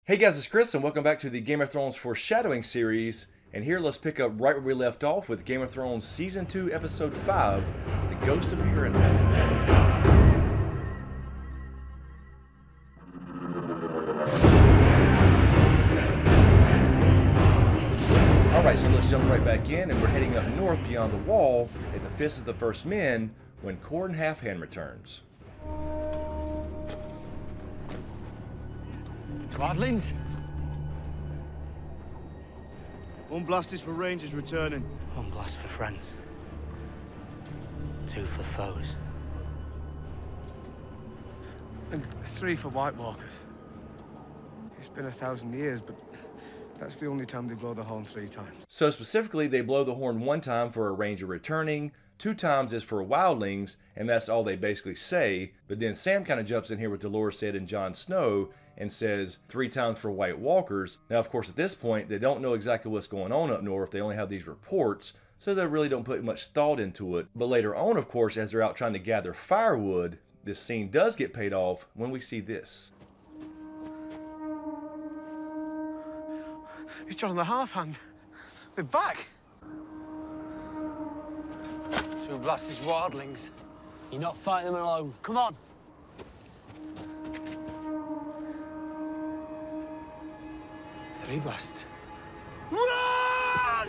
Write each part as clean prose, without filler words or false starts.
Hey guys, it's Chris and welcome back to the Game of Thrones Foreshadowing series. And here let's pick up right where we left off with Game of Thrones Season 2, Episode 5, The Ghost of Harrenhal. Alright, so let's jump right back in and we're heading up north beyond the wall at the Fist of the First Men when Qhorin Halfhand returns. Wildlings? One blast is for Rangers returning. One blast for friends. Two for foes. And three for White Walkers. It's been 1,000 years, but that's the only time they blow the horn 3 times. So specifically, they blow the horn 1 time for a Ranger returning, 2 times is for wildlings, and that's all they basically say. But then Sam kind of jumps in here with Dolores said and Jon Snow and says 3 times for White Walkers. Now, of course, at this point, they don't know exactly what's going on up north. They only have these reports, so they really don't put much thought into it. But later on, of course, as they're out trying to gather firewood, this scene does get paid off when we see this. It's Jon and the Halfhand. They're back. 2 blasted wildlings. You're not fighting them alone. Come on. Three blasts. Run!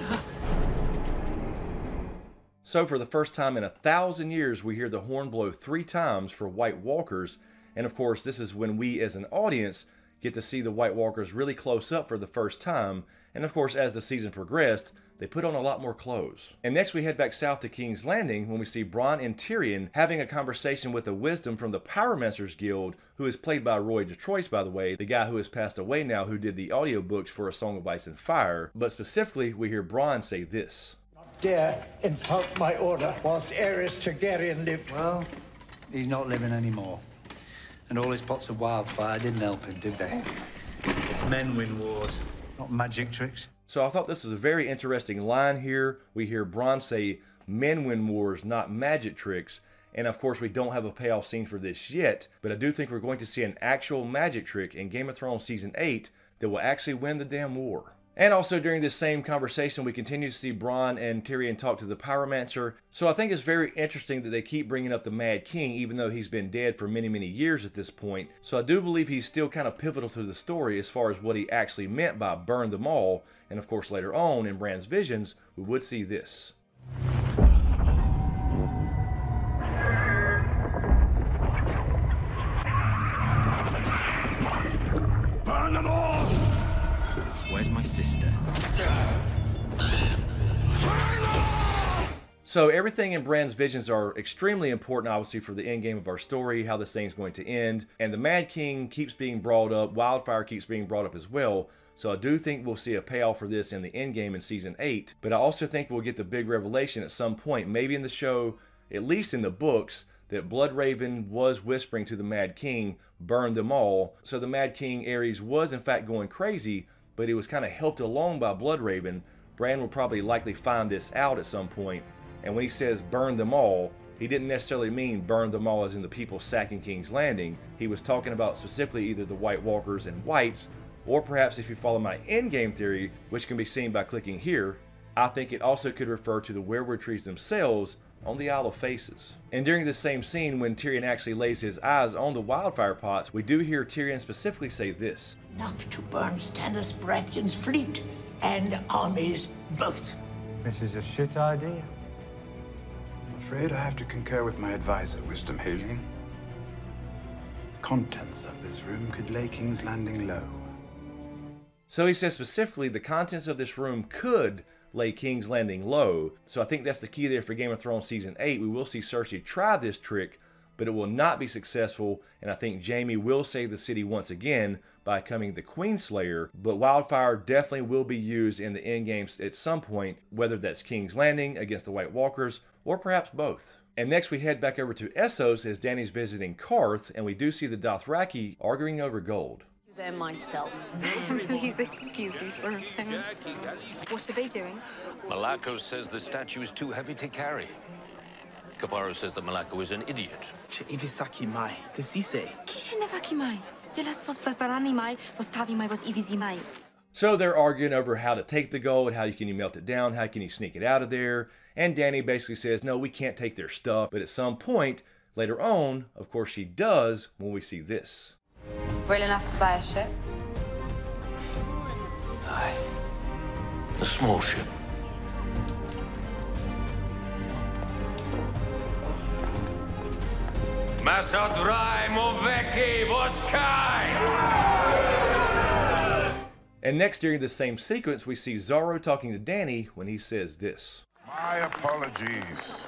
So for the first time in 1,000 years, we hear the horn blow 3 times for White Walkers. And of course, this is when we as an audience get to see the White Walkers really close up for the first time. And of course, as the season progressed, they put on a lot more clothes. And next we head back south to King's Landing when we see Bronn and Tyrion having a conversation with a wisdom from the Pyromancers Guild, who is played by Roy Detroit, by the way, the guy who has passed away now, who did the audiobooks for A Song of Ice and Fire. But specifically, we hear Bronn say this. Not dare insult my order whilst Aerys Targaryen lived. Well, he's not living anymore. And all his pots of wildfire didn't help him, did they? Men win wars, not magic tricks. So I thought this was a very interesting line here. We hear Bronn say, men win wars, not magic tricks. And of course, we don't have a payoff scene for this yet, but I do think we're going to see an actual magic trick in Game of Thrones Season 8 that will actually win the damn war. And also during this same conversation, we continue to see Bronn and Tyrion talk to the Pyromancer. So I think it's very interesting that they keep bringing up the Mad King, even though he's been dead for many, many years at this point. So I do believe he's still kind of pivotal to the story as far as what he actually meant by burn them all. And of course, later on in Bran's visions, we would see this. Burn them all! Where's my sister? So everything in Bran's visions are extremely important, obviously, for the end game of our story, how this thing's going to end. And the Mad King keeps being brought up, Wildfire keeps being brought up as well. So I do think we'll see a payoff for this in the end game in Season 8. But I also think we'll get the big revelation at some point, maybe in the show, at least in the books, that Bloodraven was whispering to the Mad King, burn them all. So the Mad King, Aerys, was in fact going crazy, but he was kind of helped along by Bloodraven. Bran will probably likely find this out at some point. And when he says burn them all, he didn't necessarily mean burn them all as in the people sacking King's Landing. He was talking about specifically either the White Walkers and Whites, or perhaps if you follow my endgame theory, which can be seen by clicking here, I think it also could refer to the werewood trees themselves on the Isle of Faces. And during this same scene, when Tyrion actually lays his eyes on the wildfire pots, we do hear Tyrion specifically say this. Enough to burn Stannis Baratheon's fleet and armies both. This is a shit idea. I'm afraid I have to concur with my advisor, Wisdom Haling. The contents of this room could lay King's Landing low. So he says specifically the contents of this room could lay King's Landing low. So I think that's the key there for Game of Thrones Season 8. We will see Cersei try this trick, but it will not be successful. And I think Jaime will save the city once again by becoming the Queenslayer. But Wildfire definitely will be used in the endgames at some point, whether that's King's Landing against the White Walkers, or perhaps both. And next we head back over to Essos as Dany's visiting Qarth, and we do see the Dothraki arguing over gold. There myself. Please excuse me for a thing. What are they doing? Malako says the statue is too heavy to carry. Kavaro says that Malako is an idiot. Ivisaki mai. The Sise. Kishinevaki mai. So they're arguing over how to take the gold, how can you melt it down, how can you sneak it out of there, and Dany basically says, no, we can't take their stuff, but at some point, later on, of course she does when we see this. Real enough to buy a ship? Aye. A small ship. And next, during the same sequence, we see Xaro talking to Dany when he says this. My apologies.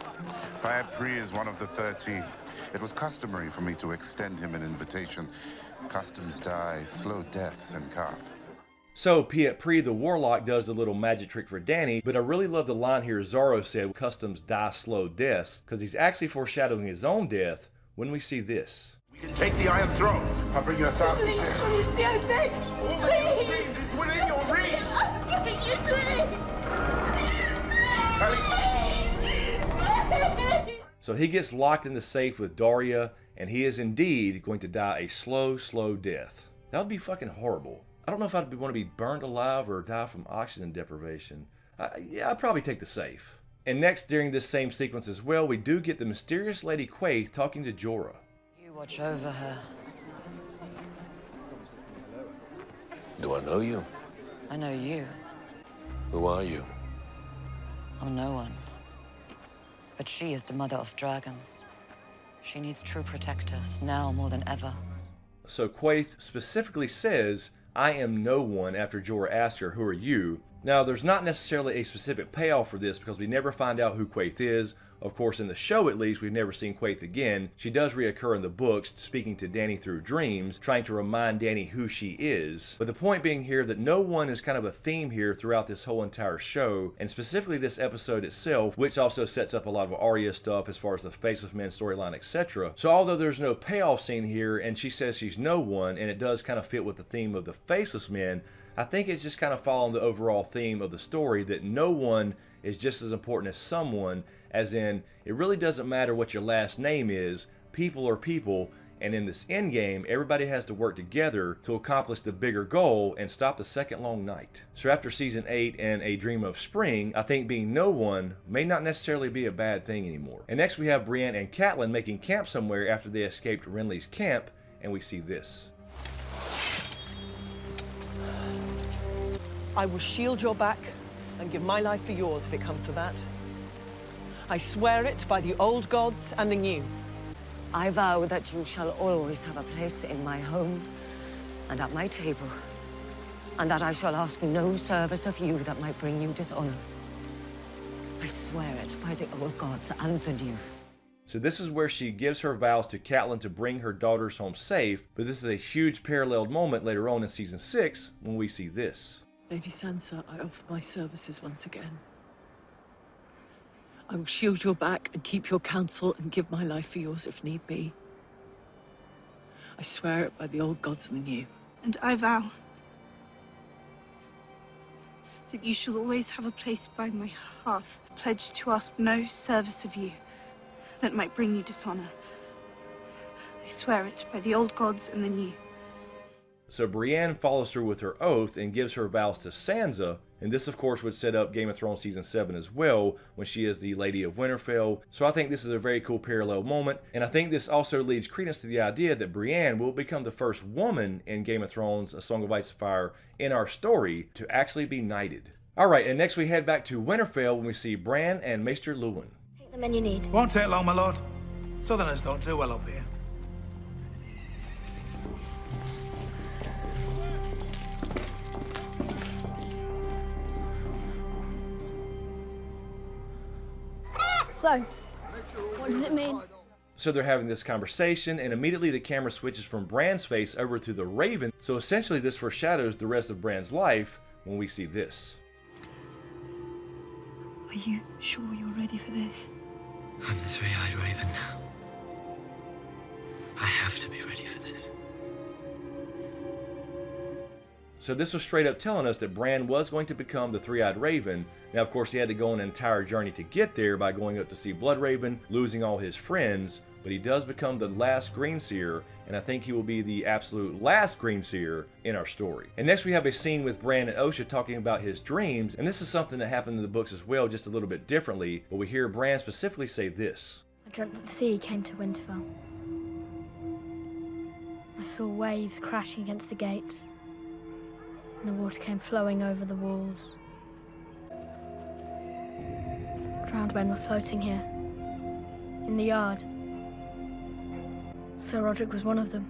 Pri is one of the 30. It was customary for me to extend him an invitation. Customs die slow deaths in Kath. So Pri the Warlock does a little magic trick for Dany, but I really love the line here Xaro said, customs die slow deaths, because he's actually foreshadowing his own death when we see this. We can take the Iron Throne. I'll bring you 1,000 ships. All the dreams is within your reach. So he gets locked in the safe with Daria, and he is indeed going to die a slow, slow death. That would be fucking horrible. I don't know if I'd want to be burned alive or die from oxygen deprivation. Yeah, I'd probably take the safe. And next, during this same sequence as well, we do get the mysterious Lady Quaithe talking to Jorah. You watch over her. Do I know you? I know you. Who are you? I'm no one. But she is the mother of dragons. She needs true protectors, now more than ever. So Quaithe specifically says, I am no one, after Jorah asks her, who are you? Now, there's not necessarily a specific payoff for this because we never find out who Quaithe is. Of course, in the show at least, we've never seen Quaithe again. She does reoccur in the books, speaking to Dany through dreams, trying to remind Dany who she is. But the point being here that no one is kind of a theme here throughout this whole entire show, and specifically this episode itself, which also sets up a lot of Arya stuff as far as the Faceless Men storyline, etc. So although there's no payoff scene here, and she says she's no one, and it does kind of fit with the theme of the Faceless Men, I think it's just kind of following the overall theme of the story that no one is just as important as someone, as in, it really doesn't matter what your last name is, people are people, and in this endgame, everybody has to work together to accomplish the bigger goal and stop the second long night. So after season 8 and A Dream of Spring, I think being no one may not necessarily be a bad thing anymore. And next we have Brienne and Catelyn making camp somewhere after they escaped Renly's camp, and we see this. I will shield your back and give my life for yours if it comes to that. I swear it by the old gods and the new. I vow that you shall always have a place in my home and at my table, and that I shall ask no service of you that might bring you dishonor. I swear it by the old gods and the new. So this is where she gives her vows to Catelyn to bring her daughters home safe, but this is a huge paralleled moment later on in season 6 when we see this. Lady Sansa, I offer my services once again. I will shield your back and keep your counsel and give my life for yours if need be. I swear it by the old gods and the new. And I vow that you shall always have a place by my hearth, pledged to ask no service of you that might bring you dishonor. I swear it by the old gods and the new. So Brienne follows through with her oath and gives her vows to Sansa, and this of course would set up Game of Thrones season 7 as well, when she is the Lady of Winterfell. So I think this is a very cool parallel moment, and I think this also leads credence to the idea that Brienne will become the first woman in Game of Thrones, A Song of Ice and Fire, in our story to actually be knighted. Alright, and next we head back to Winterfell when we see Bran and Maester Luwin. Take the men you need. Won't take long, my lord. Southerners don't do well up here. So, what does it mean? So they're having this conversation, and immediately the camera switches from Bran's face over to the Raven. So essentially this foreshadows the rest of Bran's life when we see this. Are you sure you're ready for this? I'm the three-eyed Raven now. I have to be ready for this. So this was straight up telling us that Bran was going to become the three-eyed Raven. Now, of course, he had to go on an entire journey to get there by going up to see Bloodraven, losing all his friends. but he does become the last Green Seer, and I think he will be the absolute last Green Seer in our story. And next we have a scene with Bran and Osha talking about his dreams, and this is something that happened in the books as well, just a little bit differently, but we hear Bran specifically say this. I dreamt that the sea came to Winterfell. I saw waves crashing against the gates, and the water came flowing over the walls. Drowned men were floating here, in the yard. Sir Roderick was one of them.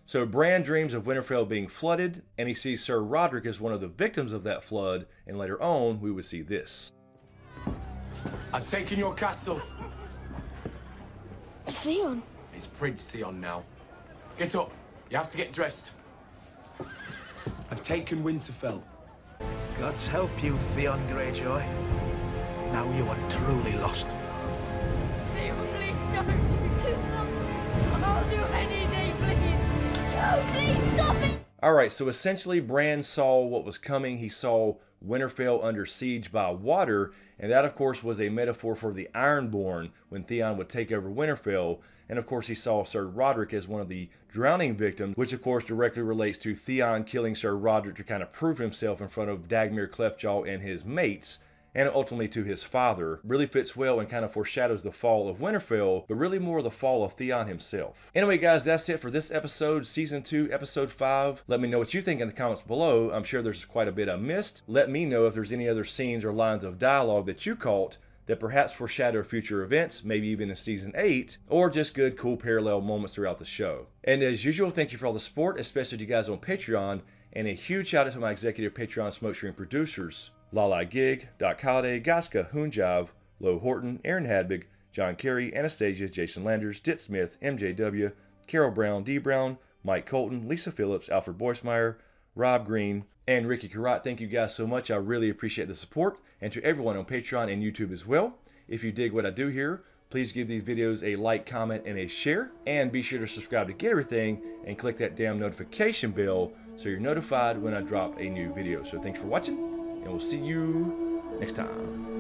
So Bran dreams of Winterfell being flooded, and he sees Sir Roderick as one of the victims of that flood, and later on we would see this. I've taken your castle. Theon? It's Prince Theon now. Get up. You have to get dressed. I've taken Winterfell. God's help you, Theon Greyjoy. Now you are truly lost. Theon, please don't do something. I'll do anything, please. No, please stop it. Alright, so essentially Bran saw what was coming. He saw Winterfell under siege by water, and that of course was a metaphor for the Ironborn when Theon would take over Winterfell. And of course he saw Sir Roderick as one of the drowning victims, which of course directly relates to Theon killing Sir Roderick to kind of prove himself in front of Dagmere Cleftjaw and his mates, and ultimately to his father. Really fits well and kind of foreshadows the fall of Winterfell, but really more the fall of Theon himself. Anyway guys, that's it for this episode, Season 2, Episode 5. Let me know what you think in the comments below. I'm sure there's quite a bit I missed. Let me know if there's any other scenes or lines of dialogue that you caught that perhaps foreshadow future events, maybe even in Season 8, or just good, cool parallel moments throughout the show. And as usual, thank you for all the support, especially to you guys on Patreon, and a huge shout out to my executive Patreon SmokeScreen producers, Lala, Gig, Doc Holliday, Goska, HoonJive, Lo Horton, Erin Habig, John Carey, Anastasia, Jason Landers, DTizSmith, MJW, Carole Brown, D Brown, Mike Colton, Lisa Phillips, Alfred Borstmayer, Rob Greene, and Ricky Corotte. Thank you guys so much. I really appreciate the support. And to everyone on Patreon and YouTube as well. If you dig what I do here, please give these videos a like, comment, and a share. And be sure to subscribe to get everything and click that damn notification bell so you're notified when I drop a new video. So thanks for watching, and we'll see you next time.